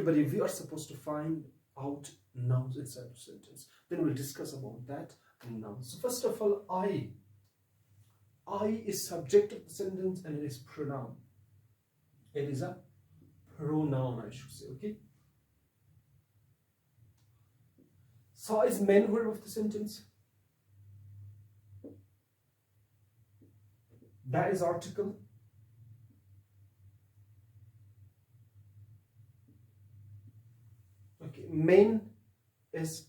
everybody, we are supposed to find out nouns inside the sentence. Then we'll discuss about that nouns. So first of all, I is subject of the sentence and it is pronoun. It is a pronoun, I should say, okay? Sa is main verb of the sentence. That is article. Okay, main is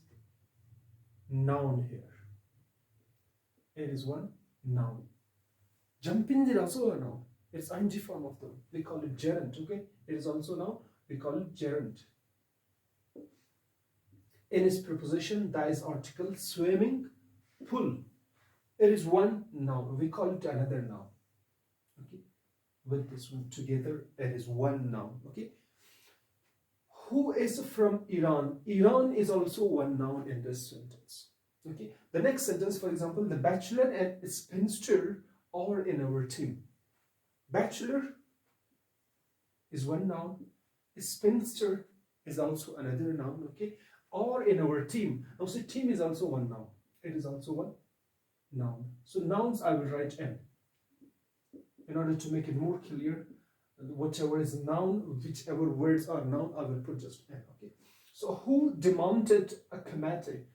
noun here. It is one noun. Jumping is also a noun. It's ing form of them. We call it gerund. Okay, it is also now. We call it gerund. In its preposition, that is article. Swimming, pool. It is one noun. We call it another noun. Okay, with this one together, it is one noun. Okay. Who is from Iran? Iran is also one noun in this sentence. Okay. The next sentence, for example, the bachelor and spinster are in our team. Bachelor is one noun. Spinster is also another noun. Okay. Or in our team. Now see, team is also one noun. It is also one noun. So nouns I will write N. In order to make it more clear, whatever is noun, whichever words are noun, I will put just N. Okay. So who demanded a committee?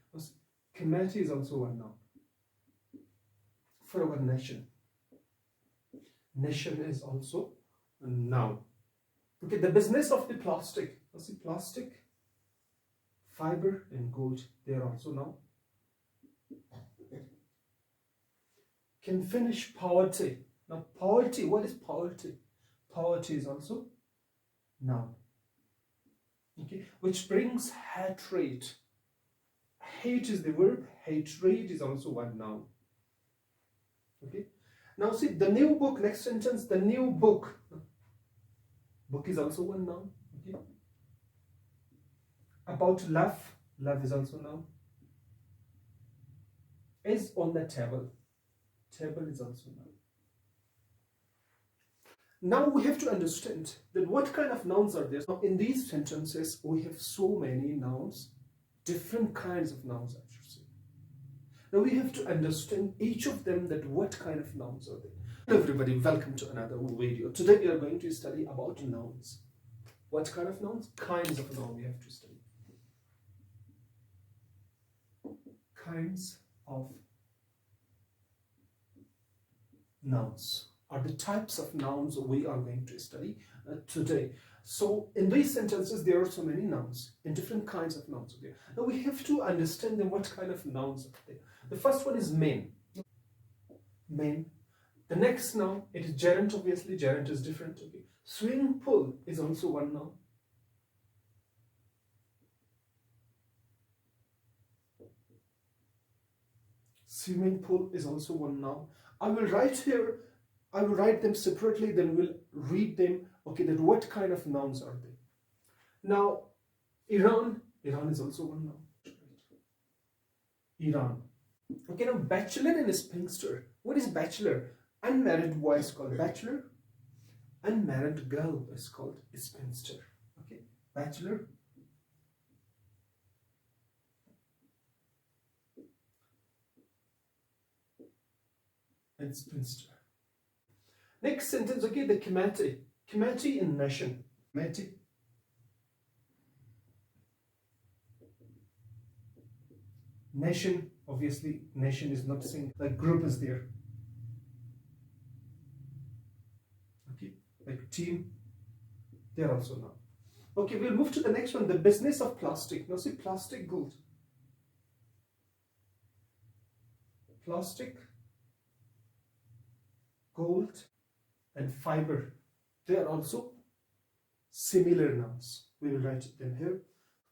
Committee is also one noun. For our nation. Nation is also a noun. Okay, the business of the plastic. Now see, plastic, fiber and gold, they are also noun. Can finish poverty. Now poverty, what is poverty? Poverty is also noun. Okay, which brings hatred. Hate is the verb, hatred is also one noun. Okay. Now see, the new book, next sentence, the new book. Book is also one noun. Okay. About love, love is also noun. Is on the table. Table is also noun. Now we have to understand that what kind of nouns are there. Now in these sentences, we have so many nouns, different kinds of nouns, I should say. Now we have to understand each of them, that what kind of nouns are they. Hello everybody, welcome to another video. Today we are going to study about nouns. What kind of nouns? Kinds of nouns we have to study. Kinds of nouns are the types of nouns we are going to study today. So in these sentences, there are so many nouns and different kinds of nouns there. Now we have to understand them, what kind of nouns are there. The first one is main. Main. The next noun, it is gerund. Obviously, gerund is different. Okay. Swimming pool is also one noun. Swimming pool is also one noun. I will write here, I will write them separately, then we'll read them. Okay, that what kind of nouns are they? Now, Iran is also one noun. Iran. Okay, now bachelor and spinster. What is bachelor? Unmarried boy is called bachelor. Unmarried girl is called spinster. Okay, bachelor. And spinster. Next sentence, okay, the committee. Committee in nation. Committee. Nation, obviously, nation is not saying like group is there. Okay, like team, they are also now. Okay, we'll move to the next one, the business of plastic. Now see, plastic, gold. Plastic, gold, and fiber. They are also similar nouns. We will write them here.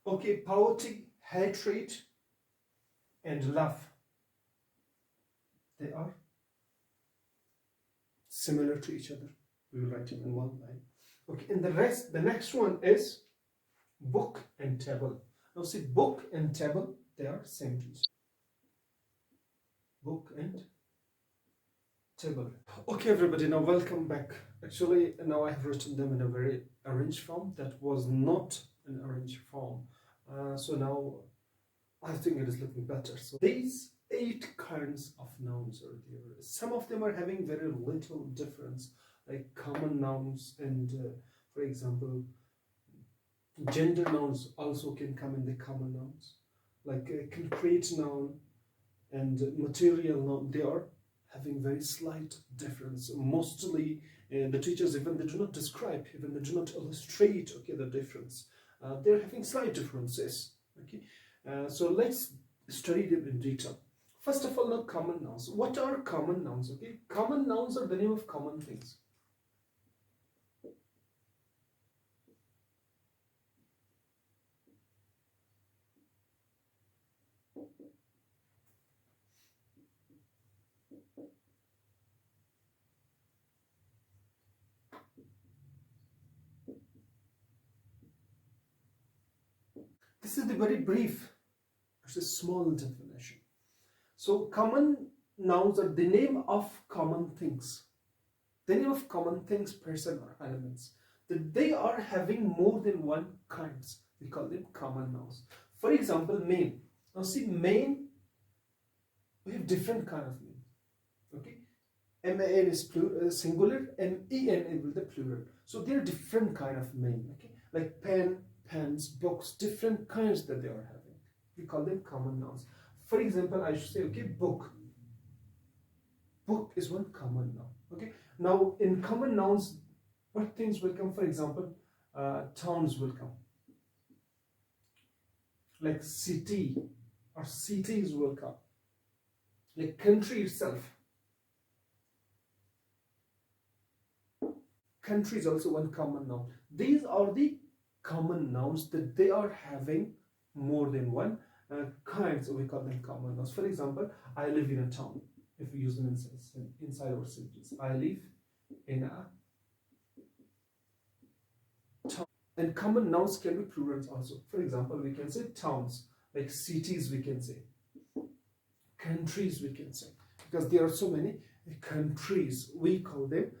Okay, poverty, hatred, and love. They are similar to each other. We will write them in one line. Okay, and the next one is book and table. Now see, book and table, they are same to each other. Book and table. Okay everybody, now welcome back. Actually now I have written them in a very arranged form. That was not in arranged form. So now I think it is looking better. So these 8 kinds of nouns are there. Some of them are having very little difference, like common nouns and, for example, gender nouns also can come in the common nouns, like a concrete noun and material noun. They are having very slight difference. Mostly, the teachers, even they do not describe, even they do not illustrate, okay, the difference. They're having slight differences. Okay, so let's study them in detail. First of all, now common nouns. What are common nouns? Okay, common nouns are the name of common things. This is the very brief, it's a small definition. So common nouns are the name of common things. The name of common things, person or elements. That they are having more than one kinds. We call them common nouns. For example, main. Now see, main, we have different kind of main. Okay, M-A-N is singular, M-E-N is the plural. So there are different kind of main. Okay, like pen, pens, books, different kinds that they are having. We call them common nouns. For example, I should say, okay, book. Book is one common noun. Okay, now in common nouns, what things will come? For example, towns will come, like city or cities will come, like country itself. Country is also one common noun. These are the common nouns that they are having more than one kind, so we call them common nouns. For example, I live in a town. If we use them inside our sentence, I live in a town. And common nouns can be plurals also. For example, we can say towns, like cities we can say, countries we can say, because there are so many countries, we call them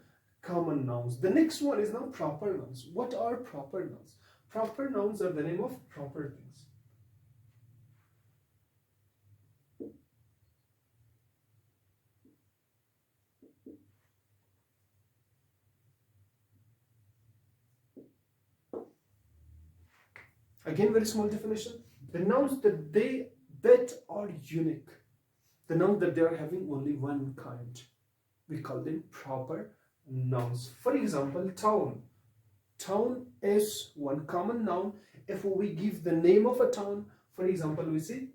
common nouns. The next one is now proper nouns. What are proper nouns? Proper nouns are the name of proper things. Again, very small definition. The nouns that are unique. The nouns that they are having only one kind. We call them proper nouns. For example, town. Town is one common noun. If we give the name of a town, for example, we say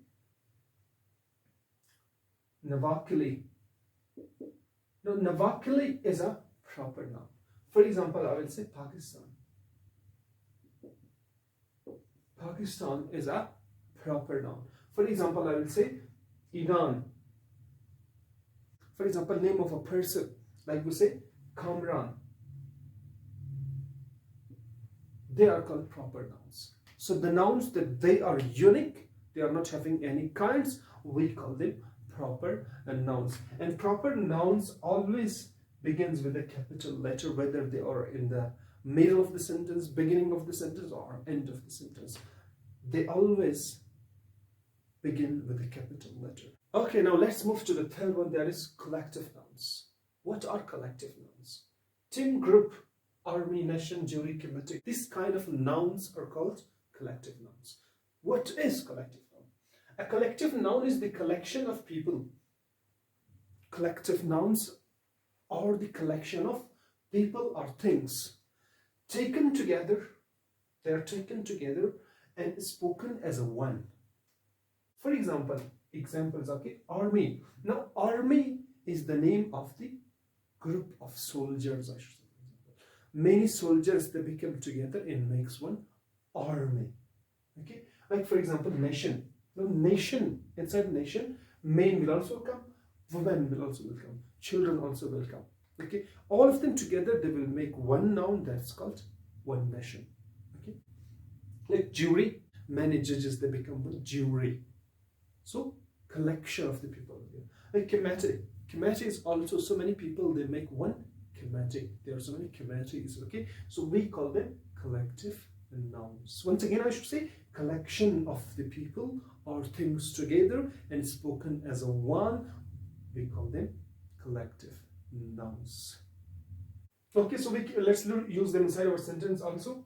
Navakili. Now, Navakili is a proper noun. For example, I will say Pakistan. Pakistan is a proper noun. For example, I will say Iran. For example, name of a person, like we say Kamran. They are called proper nouns. So the nouns that they are unique, they are not having any kinds, we call them proper nouns. And proper nouns always begins with a capital letter, whether they are in the middle of the sentence, beginning of the sentence, or end of the sentence. They always begin with a capital letter. Okay, now let's move to the third one, that is collective nouns. What are collective nouns? Team, group, army, nation, jury, committee. These kind of nouns are called collective nouns. What is collective noun? A collective noun is the collection of people. Collective nouns are the collection of people or things taken together. They are taken together and spoken as a one. For example, examples, okay, army. Now, army is the name of the group of soldiers, I should say. Many soldiers, they become together and makes one army. Okay, like for example, nation. Now, nation, inside nation, men will also come, women will also come, children also will come. Okay, all of them together, they will make one noun that's called one nation. Okay, like jury, many judges, they become one jury. So collection of the people here. Like committee. Committee is also so many people, they make one committee. There are so many committees. Okay, so we call them collective nouns. Once again, I should say collection of the people or things together and spoken as a one. We call them collective nouns. Okay, so let's use them inside our sentence also.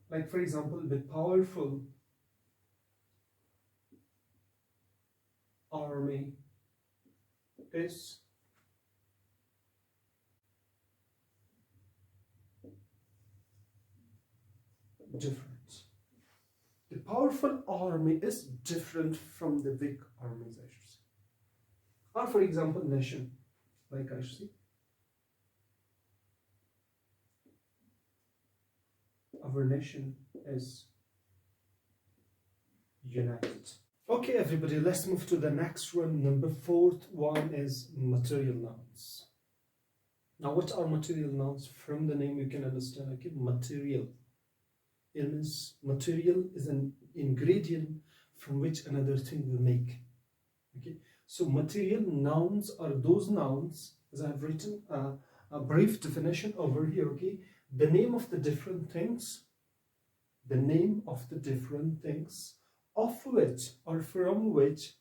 Like for example, the powerful army is different. The powerful army is different from the weak armies, I should say. Or for example, nation, like I should say. Our nation is united. Okay, everybody, let's move to the next one. Number 4th one is material nouns. Now, what are material nouns? From the name you can understand, okay, material. It means material is an ingredient from which another thing will make. Okay, so material nouns are those nouns, as I have written a brief definition over here, okay, the name of the different things, of which or from which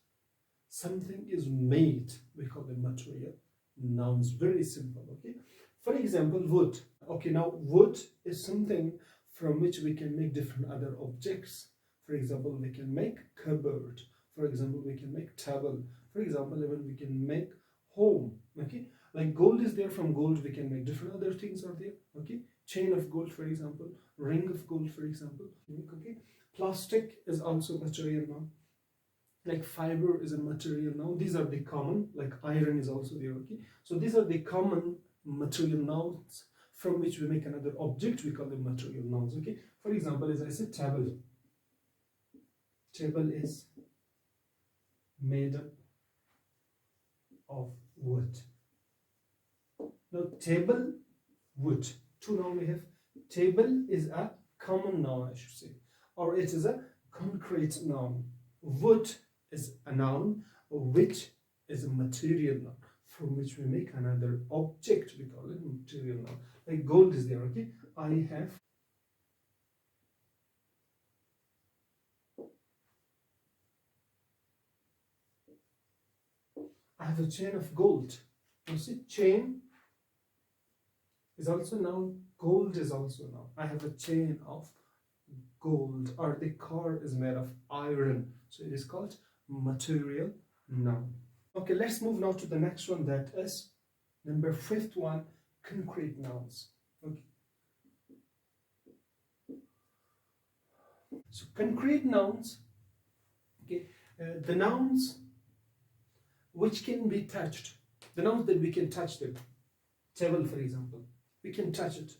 something is made. We call them material nouns. Very simple, okay. For example, wood. Okay, now wood is something from which we can make different other objects. For example, we can make cupboard. For example, we can make table. For example, even we can make home. Okay, like gold is there. From gold we can make different other things are there. Okay, chain of gold, for example, ring of gold, for example. Okay, plastic is also material noun. Like fiber is a material noun. These are the common, like iron is also there. Okay, so these are the common material nouns from which we make another object. We call them material nouns. Okay, for example, as I said, table. Table is made up of wood. Now, table, wood. Two nouns we have. Table is a common noun, I should say, or it is a concrete noun. Wood is a noun which is a material noun from which we make another object. We call it material noun. Like gold is there. Okay, I have a chain of gold. You see, chain is also noun. Gold is also noun. I have a chain of gold. Or the car is made of iron. So it is called material noun. Okay, let's move now to the next one. That is number 5th one, concrete nouns. Okay. So concrete nouns. Okay, the nouns which can be touched. The nouns that we can touch them. Table, for example, we can touch it.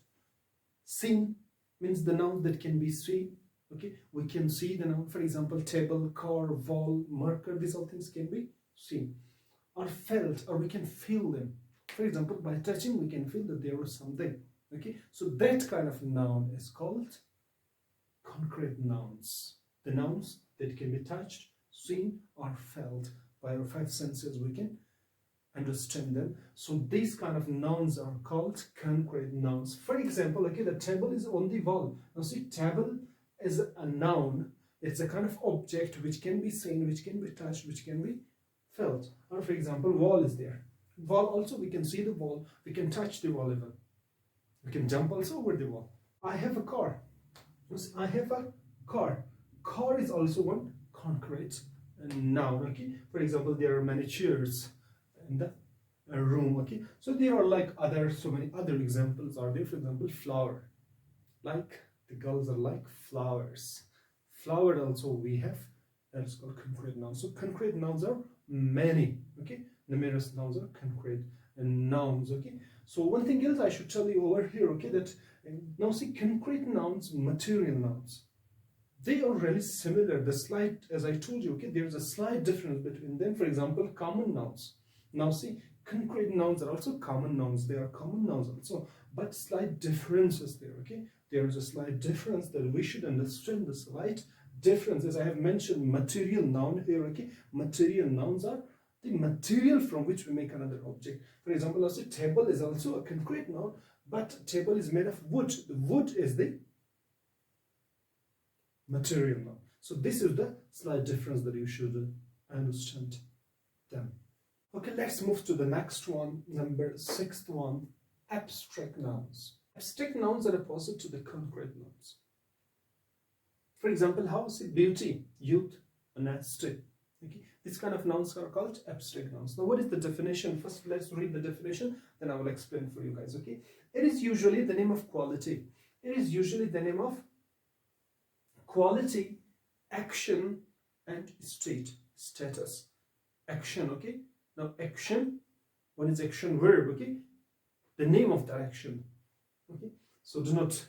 Seen means the noun that can be seen. Okay, we can see the noun. For example, table, car, wall, marker. These all things can be seen. Or felt, or we can feel them. For example, by touching, we can feel that there was something. Okay, so that kind of noun is called concrete nouns. The nouns that can be touched, seen, or felt. By our 5 senses, we can understand them. So these kind of nouns are called concrete nouns. For example, okay, the table is on the wall. Now see, table is a noun. It's a kind of object which can be seen, which can be touched, which can be felt. Or for example, wall is there. Wall also, we can see the wall, we can touch the wall even. We can jump also over the wall. I have a car. I have a car. Car is also one concrete noun. Okay, for example, there are many chairs in the room. Okay, so there are like so many other examples are there. For example, flower, like the girls are like flowers. Flower also we have, that is called concrete nouns. So concrete nouns are many. Okay, numerous nouns are concrete nouns. Okay, so one thing else I should tell you over here, okay, that now see, concrete nouns, material nouns, they are really similar. The slight, as I told you, okay, there's a slight difference between them. For example, common nouns. Now see, concrete nouns are also common nouns. They are common nouns also, but slight differences there. Okay, there is a slight difference that we should understand. The slight difference, as I have mentioned, material noun here. Okay, material nouns are the material from which we make another object. For example, also table is also a concrete noun, but table is made of wood. The wood is the material now. So this is the slight difference that you should understand them. Okay, let's move to the next one, number 6th one, abstract nouns. Abstract nouns are opposite to the concrete nouns. For example, how is it beauty, youth, honesty? Okay, these kind of nouns are called abstract nouns. Now, what is the definition? First, let's read the definition, then I will explain for you guys. Okay, it is usually the name of quality. It is usually the name of quality, action, and status. Action. Okay. Now, action. What is action? Verb. Okay. The name of that action. Okay. So do not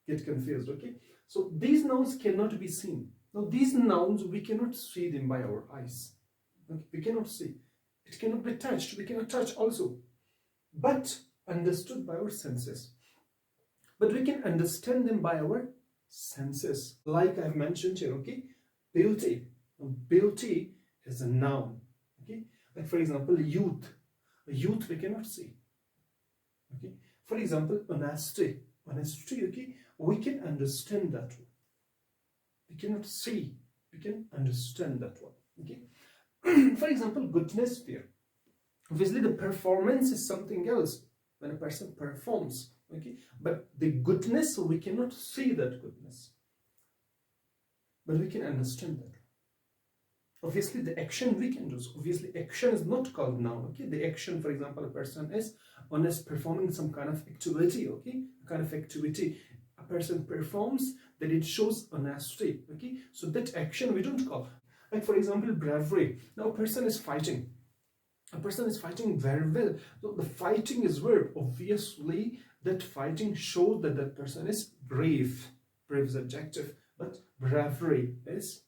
get confused. Okay. So these nouns cannot be seen. Now these nouns, we cannot see them by our eyes. Okay? We cannot see. It cannot be touched. We cannot touch also. But understood by our senses. But we can understand them by our senses. Like I've mentioned here, okay? Beauty. Now, beauty is a noun. Okay? Like for example, youth. Youth we cannot see. Okay? For example, honesty. Honesty, okay? We can understand that one. We cannot see, we can understand that one. Okay. For example, goodness, fear. Obviously, the performance is something else when a person performs. Okay, but the goodness, we cannot see that goodness, but we can understand that. Obviously, the action we can do. So obviously, action is not called noun. Okay, the action, for example, a person is honest, performing some kind of activity. Okay, a kind of activity a person performs, that it shows honesty. Okay, so that action we don't call. Like for example, bravery. Now a person is fighting. A person is fighting very well. So the fighting is verb. Obviously, that fighting shows that that person is brave. Brave is adjective, but bravery is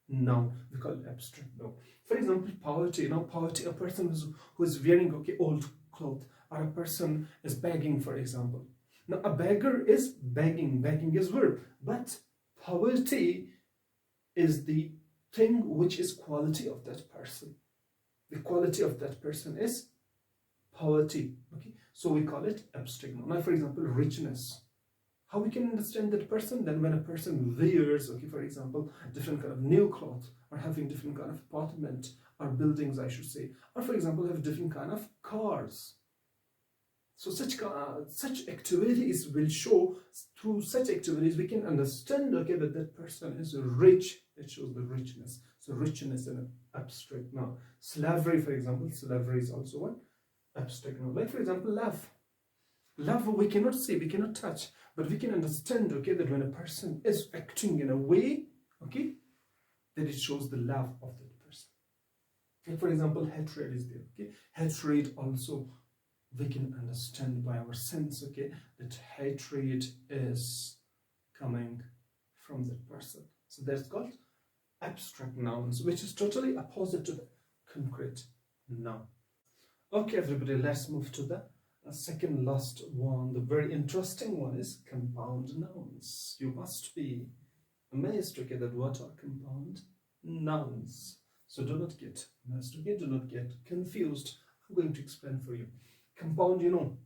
noun. We call it abstract noun. For example, poverty. Now poverty, a person who is wearing old clothes, or a person is begging, for example. Now a beggar is begging. Begging is verb, but poverty is the thing which is quality of that person. The quality of that person is poverty. Okay, so we call it abstract noun. Now for example, richness. How we can understand that person? Then when a person wears, okay, for example, different kind of new clothes, or having different kind of apartment or buildings, I should say, or for example, have different kind of cars. So such activities will show, through such activities we can understand, okay, that that person is rich. It shows the richness. So richness is an abstract noun. Slavery, for example, slavery is also one abstract noun. Like for example, love. Love we cannot see, we cannot touch, but we can understand, okay, that when a person is acting in a way, okay, that it shows the love of that person. Like for example, hatred is there. Okay, hatred also we can understand by our sense, okay, that hatred is coming from that person. So that's called abstract nouns, which is totally opposite to the concrete noun. Okay, everybody, let's move to the second last one. The very interesting one is compound nouns. You must be amazed, okay, that what are compound nouns. So do not get amazed, okay, do not get confused. I'm going to explain for you. Compound, you know,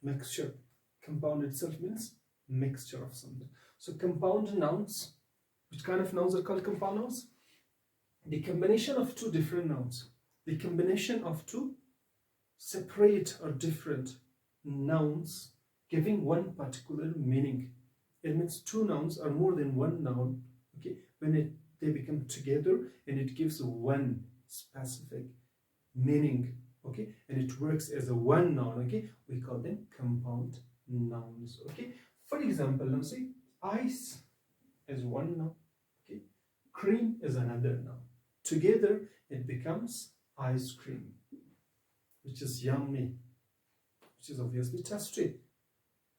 mixture. Compound itself means mixture of something. So compound nouns, which kind of nouns are called compound nouns? The combination of two different nouns. The combination of two separate or different nouns giving one particular meaning. It means two nouns or more than one noun, okay, when they become together and it gives one specific meaning, okay, and it works as a one noun, okay, we call them compound nouns. Okay, for example, now see, ice is one noun, okay, cream is another noun. Together it becomes ice cream, which is yummy, which is obviously tasty.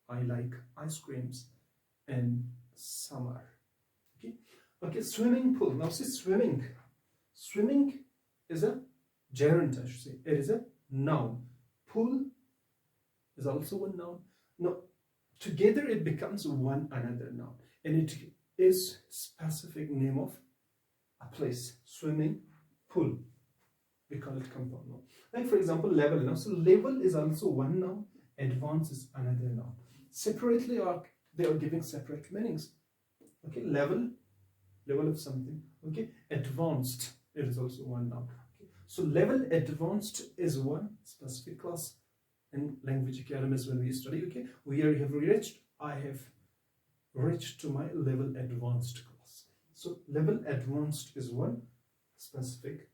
I like ice creams in summer. Okay, okay, swimming pool. Now see, swimming is a gerund, I should say. It is a noun. Pool is also one noun. Now together it becomes one another noun, and it is specific name of a place. Swimming pool, we call it compound noun. Like for example, level. Now so level is also one noun, Advanced is another noun. Separately, they are giving separate meanings. Okay, level of something. Okay, advanced, it is also one noun. Okay. So level advanced is one specific class in language academies when we study. Okay, where you have reached, I have reached to my level advanced class. So level advanced is one specific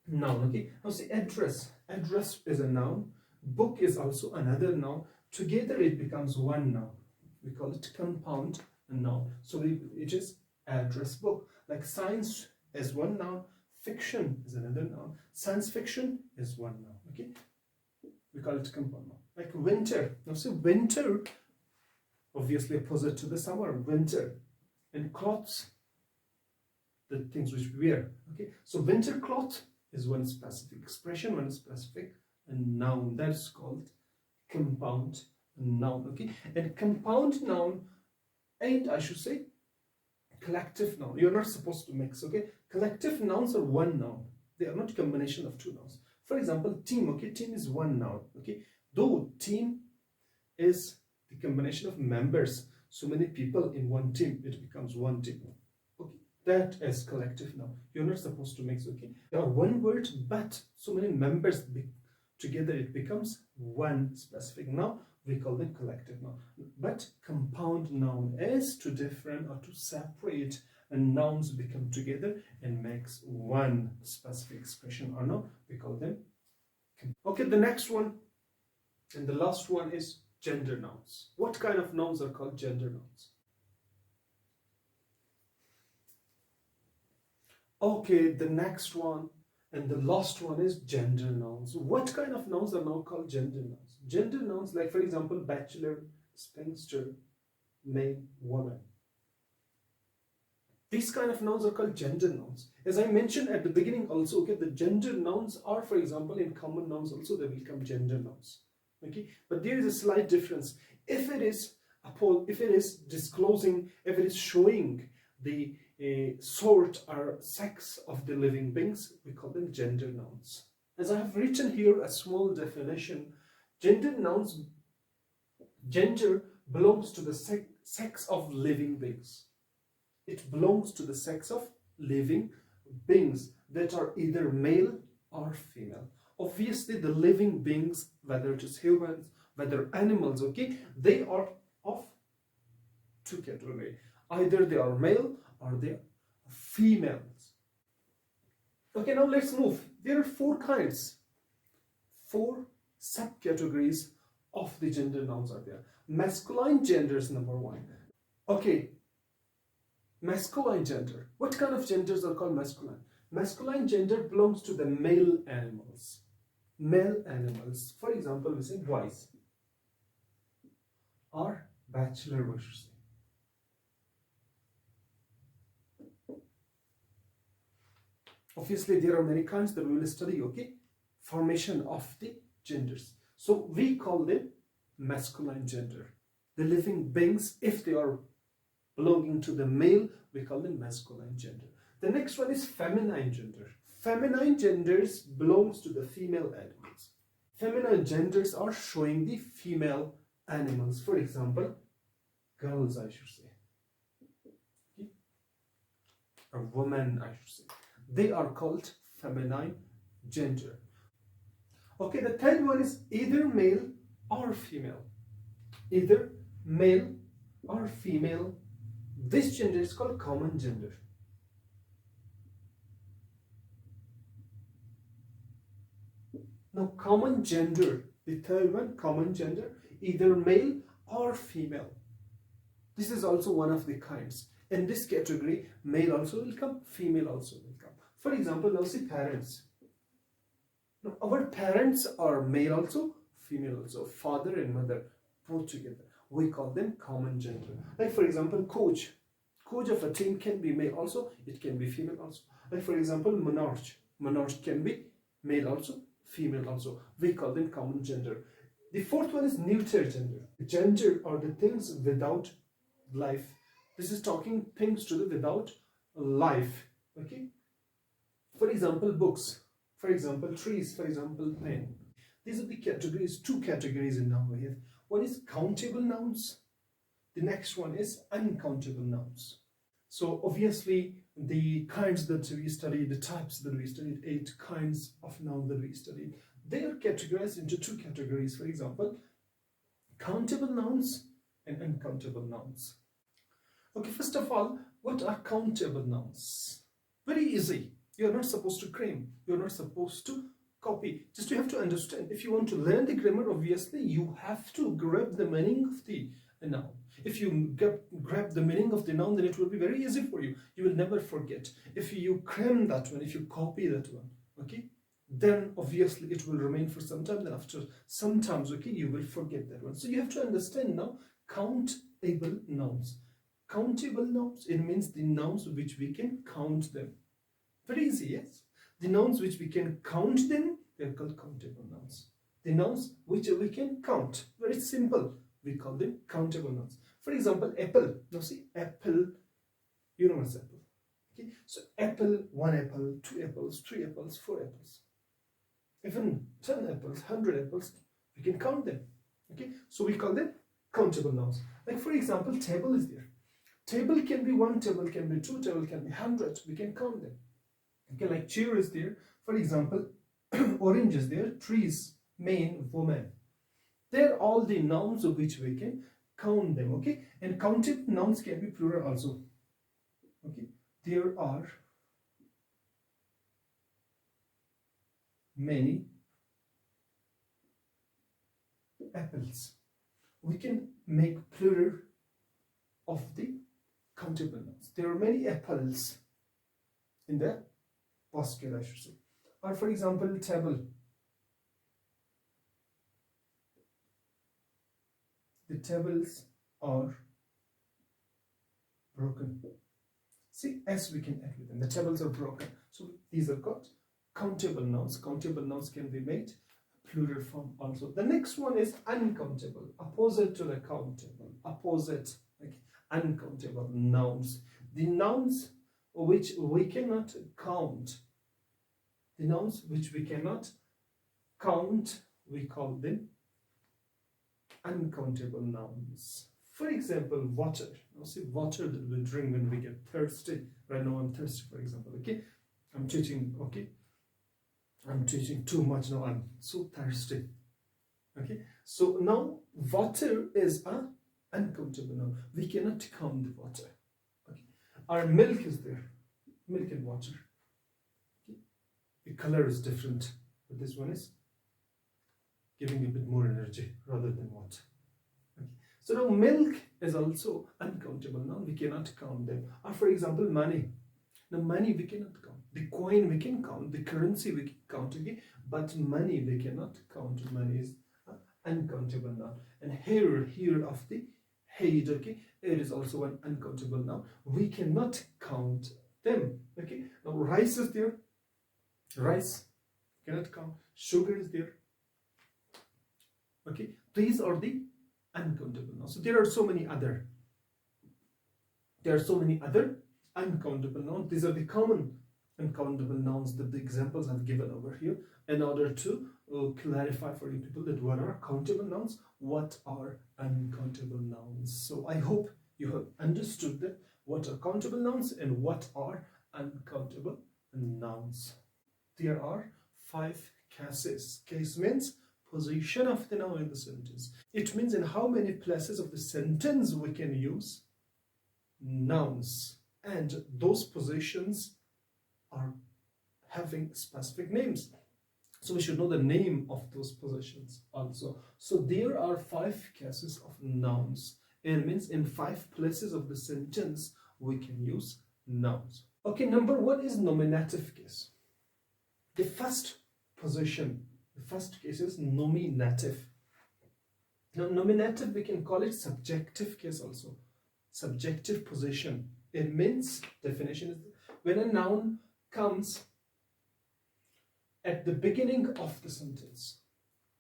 noun. Okay, now see address. Address is a noun. Book is also another noun. Together it becomes one noun. We call it compound noun. So it is address book. Like science is one noun, fiction is another noun, science fiction is one noun. Okay, we call it compound noun. Like winter. Now see winter, obviously opposite to the summer, winter. And clothes, the things which we wear. Okay, so winter cloth is one specific expression, one specific noun. That is called compound noun. Okay, and compound noun, and I should say collective noun. You're not supposed to mix. Okay, collective nouns are one noun. They are not combination of two nouns. For example, team. Okay, team is one noun. Okay, though team is the combination of members, so many people in one team, it becomes one team. Okay, that is collective noun. You're not supposed to mix. Okay, they are one word, but so many members together, it becomes one specific noun. We call them collective noun. But compound noun is to different or to separate, and nouns become together and makes one specific expression or noun. We call them. Okay, the next one and the last one is gender nouns. What kind of nouns are called gender nouns? Okay, the next one and the last one is gender nouns. What kind of nouns are now called gender nouns? Gender nouns, like for example, bachelor, spinster, maid, woman. These kind of nouns are called gender nouns. As I mentioned at the beginning also, okay, the gender nouns are, for example, in common nouns also they will become gender nouns. Okay, but there is a slight difference. If it is disclosing, if it is showing the sort or sex of the living beings, we call them gender nouns. As I have written here a small definition, gender nouns, gender belongs to the sex of living beings. It belongs to the sex of living beings that are either male or female. Obviously, the living beings, whether it is humans, whether animals, okay, they are of two categories. Either they are male or they are females. Okay, now let's move. There are four kinds, four subcategories of the gender nouns are there. Masculine gender is number one. Okay, masculine gender. What kind of genders are called masculine? Masculine gender belongs to the male animals. Male animals. For example, we say boys or bachelor, we should say. Obviously, there are many kinds that we will study, okay? Formation of the genders. So we call them masculine gender. The living beings, if they are belonging to the male, we call them masculine gender. The next one is feminine gender. Feminine genders belongs to the female animals. Feminine genders are showing the female animals. For example, girls, I should say. Okay? Or women, I should say. They are called feminine gender. Okay, the third one is either male or female. Either male or female. This gender is called common gender. Now, common gender, the third one, common gender, either male or female. This is also one of the kinds. In this category, male also will come, female also will come. For example, now see parents. Now, our parents are male also, female also, father and mother, both together. We call them common gender. Like for example, coach. Coach of a team can be male also, it can be female also. Like for example, monarch. Monarch can be male also, female also. We call them common gender. The fourth one is neuter gender. Gender are the things without life. This is talking things to the without life. Okay. For example, books. For example, trees. For example, pen. These are the categories, two categories in noun we have. One is countable nouns. The next one is uncountable nouns. So obviously the kinds that we studied, the types that we studied, 8 kinds of noun that we studied, they are categorized into two categories. For example, countable nouns and uncountable nouns. Okay, first of all, what are countable nouns? Very easy. You're not supposed to cram. You're not supposed to copy. Just you have to understand. If you want to learn the grammar, obviously you have to grab the meaning of the noun. If you grab the meaning of the noun, then it will be very easy for you. You will never forget. If you cram that one, if you copy that one, okay, then obviously it will remain for some time. Then after sometimes, okay, you will forget that one. So you have to understand now countable nouns. Countable nouns, it means the nouns which we can count them. Very easy, yes? The nouns which we can count them, they are called countable nouns. The nouns which we can count, very simple, we call them countable nouns. For example, apple. Now see, apple, you know what's apple. Okay, so apple, 1 apple, 2 apples, 3 apples, 4 apples. Even 10 apples, 100 apples, we can count them. Okay, so we call them countable nouns. Like for example, table is there. Table can be 1, table can be 2, table can be 100. We can count them. Okay, like chair is there. For example, orange is there. Trees, man, woman. They're all the nouns of which we can count them. Okay, and countable nouns can be plural also. Okay, there are many apples. We can make plural of the countable nouns. There are many apples in the basket, I should say. Or for example, table. The tables are broken. See, S we can add with them. The tables are broken. So these are called countable nouns. Countable nouns can be made plural form also. The next one is uncountable. Opposite to the countable. Opposite. Okay. Uncountable nouns. The nouns which we cannot count. The nouns which we cannot count, we call them uncountable nouns. For example, water. Now see, water that we drink when we get thirsty. Right now I'm thirsty, for example. Okay, I'm teaching. Okay, I'm teaching too much now. I'm so thirsty. Okay, so now water is a uncountable noun. We cannot count the water. Okay, our milk is there. Milk and water. Okay. The color is different, but this one is giving a bit more energy rather than water. Okay. So now milk is also uncountable noun. We cannot count them. Or for example, money. Now money we cannot count. The coin we can count. The currency we can count. Okay, but money we cannot count. Money is uncountable noun. And hair of the head. Okay, it is also an uncountable noun. We cannot count them. Okay. Now rice is there. Rice cannot count. Sugar is there. Okay, these are the uncountable nouns. So there are so many other uncountable nouns. These are the common uncountable nouns that the examples I've given over here in order to clarify for you people that what are countable nouns, what are uncountable nouns. So I hope you have understood that what are countable nouns and what are uncountable nouns. There are 5 cases. Case means position of the noun in the sentence. It means in how many places of the sentence we can use nouns, and those positions are having specific names. So we should know the name of those positions also. So there are 5 cases of nouns. It means in 5 places of the sentence we can use nouns. Okay, number 1 is nominative case. The first position, the first case is nominative. Now nominative we can call it subjective case also. Subjective position. It means, definition is when a noun comes at the beginning of the sentence.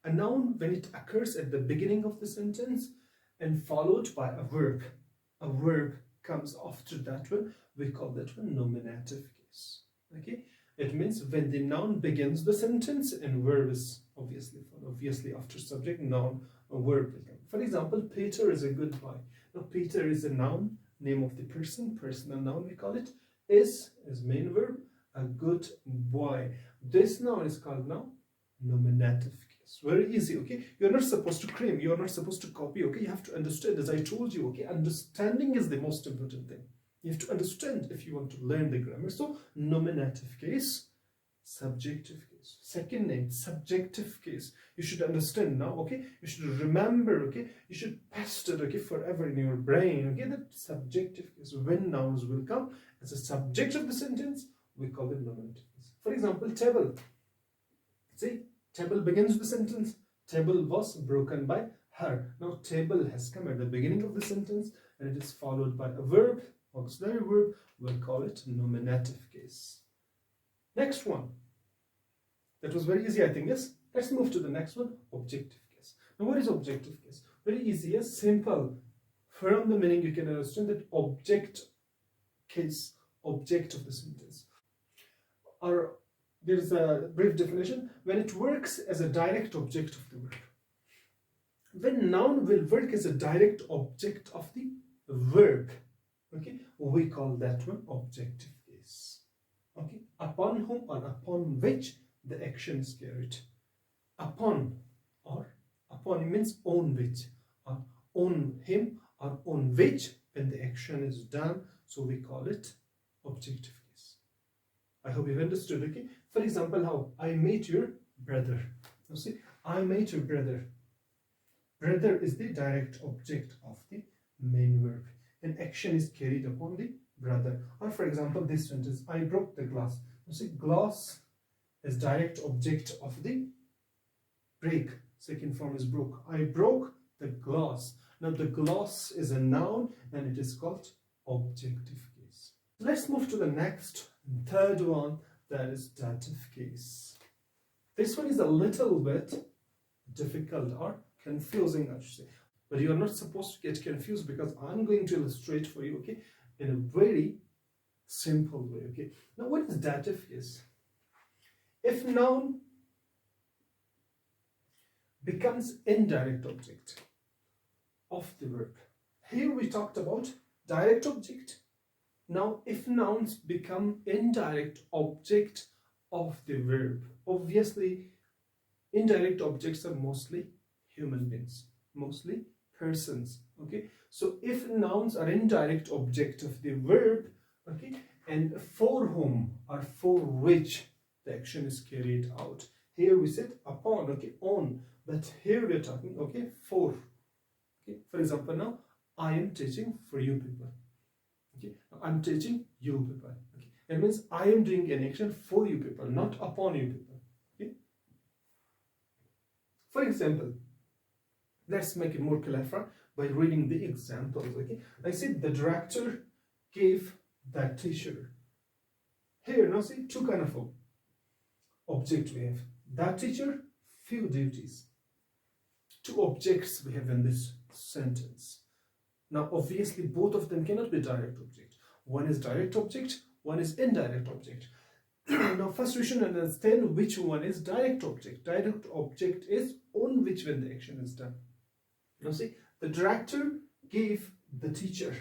A noun when it occurs at the beginning of the sentence and followed by a verb. A verb comes after that one, we call that one nominative case. Okay. It means when the noun begins the sentence and verb is obviously after subject, noun or verb will come. For example, Peter is a good boy. Now Peter is a noun, name of the person, personal noun we call it. Is main verb, a good boy. This noun is called now nominative case. Very easy, okay? You're not supposed to claim, you're not supposed to copy, okay? You have to understand, as I told you, okay? Understanding is the most important thing. You have to understand if you want to learn the grammar. So, nominative case, subjective case. Second name, subjective case. You should understand now, okay? You should remember, okay? You should paste it, okay, forever in your brain, okay? That subjective case. When nouns will come as a subject of the sentence, we call it nominative case. For example, table. See, table begins the sentence. Table was broken by her. Now, table has come at the beginning of the sentence and it is followed by a verb, auxiliary verb. We'll call it nominative case. Next one. That was very easy, I think, yes? Let's move to the next one, objective case. Now, what is objective case? Very easy, yes? Simple. From the meaning, you can understand that object case, object of the sentence. Or there is a brief definition, when it works as a direct object of the verb. When noun will work as a direct object of the verb, okay, we call that one objective case. Okay, upon whom or upon which the action is carried. Upon means on which, or on him or on which when the action is done, so we call it objective case. I hope you've understood, okay? For example, how I met your brother. You see, I met your brother. Brother is the direct object of the main verb, and action is carried upon the brother. Or for example, this sentence, I broke the glass. You see, glass is direct object of the break. Second form is broke. I broke the glass. Now the glass is a noun and it is called objective case. Let's move to the next, third one, that is dative case. This one is a little bit difficult or confusing, I should say. But you are not supposed to get confused because I'm going to illustrate for you, okay, in a very simple way, okay. Now, what is dative case? If noun becomes indirect object of the verb. Here we talked about direct object. Now, if nouns become indirect object of the verb, obviously indirect objects are mostly human beings, mostly persons, okay. So if nouns are indirect object of the verb, okay, and for whom or for which the action is carried out. Here we said upon, okay, on, but here we're talking, okay, for. Okay, for example, now I am teaching for you people. Okay, I'm teaching you people. Okay, that means I am doing an action for you people, not upon you people. Okay. For example, let's make it more clever by reading the examples. Okay, I said the director gave that teacher. Here now see two kind of object we have. That teacher, few duties. Two objects we have in this sentence. Now obviously both of them cannot be direct object. One is direct object, one is indirect object. Now first we should understand which one is direct object. Direct object is on which when the action is done. Now see, the director gave the teacher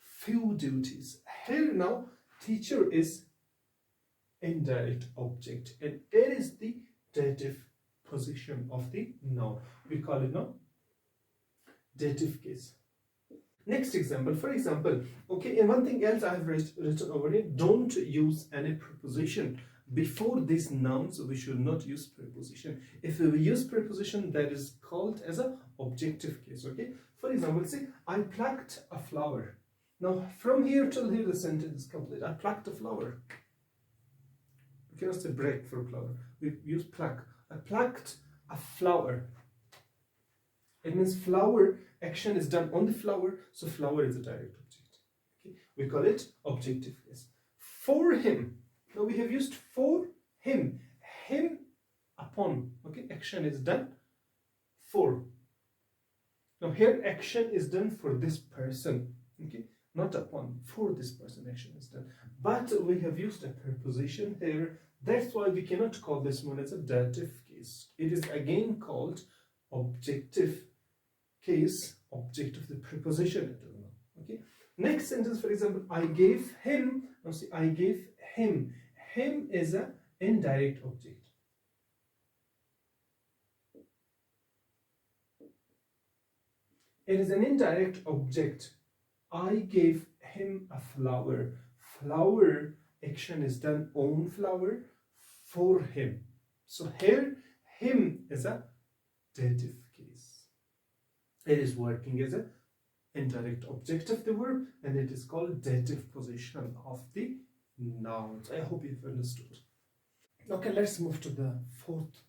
few duties. Here now teacher is indirect object and it is the dative position of the noun. We call it now dative case. Next example, for example, okay, and one thing else I have written over here, don't use any preposition. Before these nouns, we should not use preposition. If we use preposition, that is called as a objective case, okay? For example, say, I plucked a flower. Now, from here till here, the sentence is complete. I plucked a flower. We cannot say break for flower. We use pluck. I plucked a flower. It means flower action is done on the flower, so flower is a direct object. Okay? We call it objective case. For him. Now we have used for him. Him upon. Okay, action is done for. Now here action is done for this person. Okay, not upon. For this person action is done. But we have used a preposition here That's why we cannot call this one as a dative case. It is again called objective case, object of the preposition. Okay. Next sentence, for example, I gave him. Now see, I gave him. Him is an indirect object. It is an indirect object. I gave him a flower. Flower action is done on flower for him. So here, him is a dative case. It is working as an indirect object of the verb, and it is called dative position of the nouns. I hope you've understood. Okay, let's move to the fourth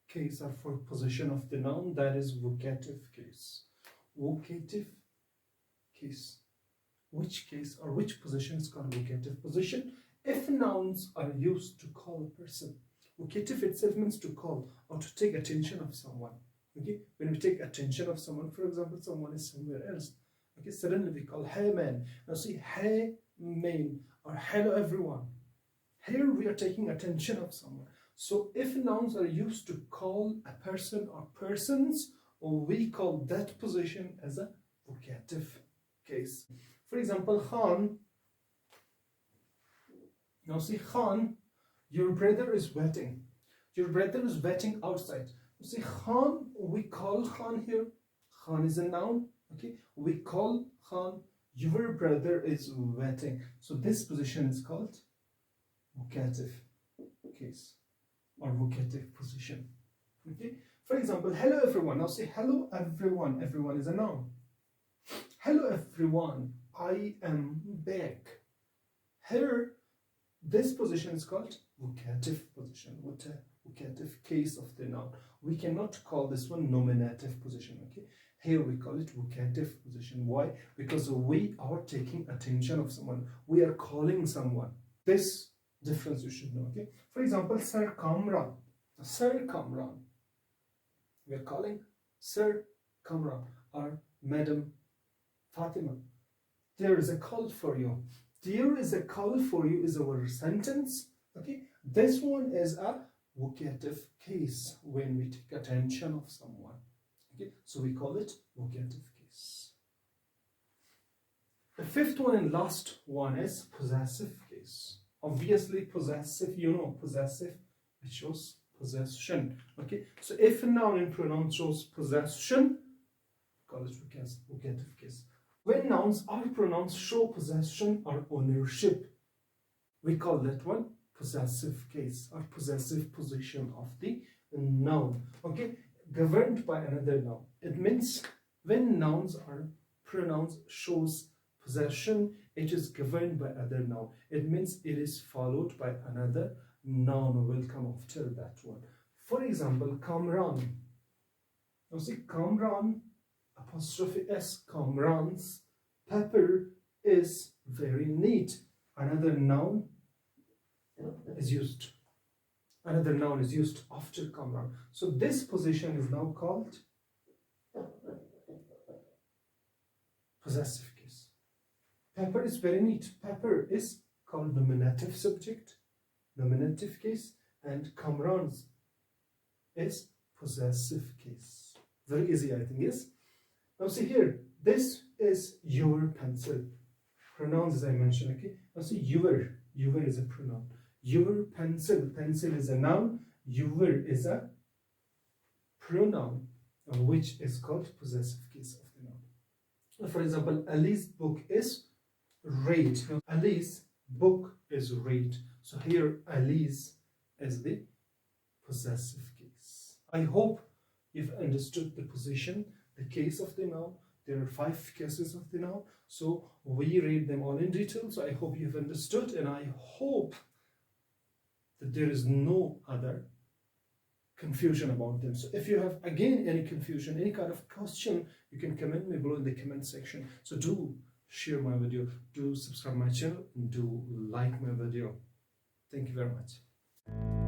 case or fourth position of the noun, that is vocative case. Vocative case. Which case or which position is called vocative position? If nouns are used to call a person. Vocative itself means to call or to take attention of someone. Okay, when we take attention of someone, for example, someone is somewhere else. Okay, suddenly we call, hey man. Now see, hey man or hello everyone. Here we are taking attention of someone. So if nouns are used to call a person or persons, we call that position as a vocative case. For example, Khan. Now see, Khan, your brother is waiting. Your brother is waiting outside. You see, Khan, we call Khan here. Khan is a noun. Okay, we call Khan. Your brother is waiting. So this position is called vocative case or vocative position. Okay. For example, hello everyone. Now say hello everyone. Everyone is a noun. Hello everyone. I am back. Here, this position is called vocative position. Vocative case of the noun. We cannot call this one nominative position. Okay. Here we call it vocative position. Why? Because we are taking attention of someone. We are calling someone. This difference you should know. Okay. For example, Sir Kamran. Sir Kamran. We are calling Sir Kamran or Madam Fatima. There is a call for you. There is a call for you is our sentence. Okay. This one is a vocative case when we take attention of someone. Okay. So we call it vocative case. The fifth one and last one is possessive case. Obviously possessive, you know, possessive, it shows possession. Okay, so if a noun in pronoun shows possession, call it vocative case. When nouns or pronouns show possession or ownership, we call that one possessive case or possessive position of the noun. Okay, governed by another noun. It means when nouns or pronouns shows possession, it is governed by other noun. It means it is followed by another noun. Will come after that one. For example, Kamran. Now see, Kamran, apostrophe S, Kamran's pepper is very neat. Another noun is used. Another noun is used after Kamran. So this position is now called possessive case. Pepper is very neat. Pepper is called nominative subject, nominative case, and Kamran's is possessive case. Very easy, I think, yes? Now see here, this is your pencil. Pronouns as I mentioned, okay? Now see, your is a pronoun. Your pencil, pencil is a noun. Your is a pronoun, which is called possessive case of the noun. For example, Ali's book is read. Ali's book is read. So here, Ali's is the possessive case. I hope you've understood the position, the case of the noun. There are 5 cases of the noun. So we read them all in detail. So I hope you've understood, and I hope that there is no other confusion about them. So if you have again any confusion, any kind of question, you can comment me below in the comment section. So do share my video, do subscribe my channel, and do like my video. Thank you very much.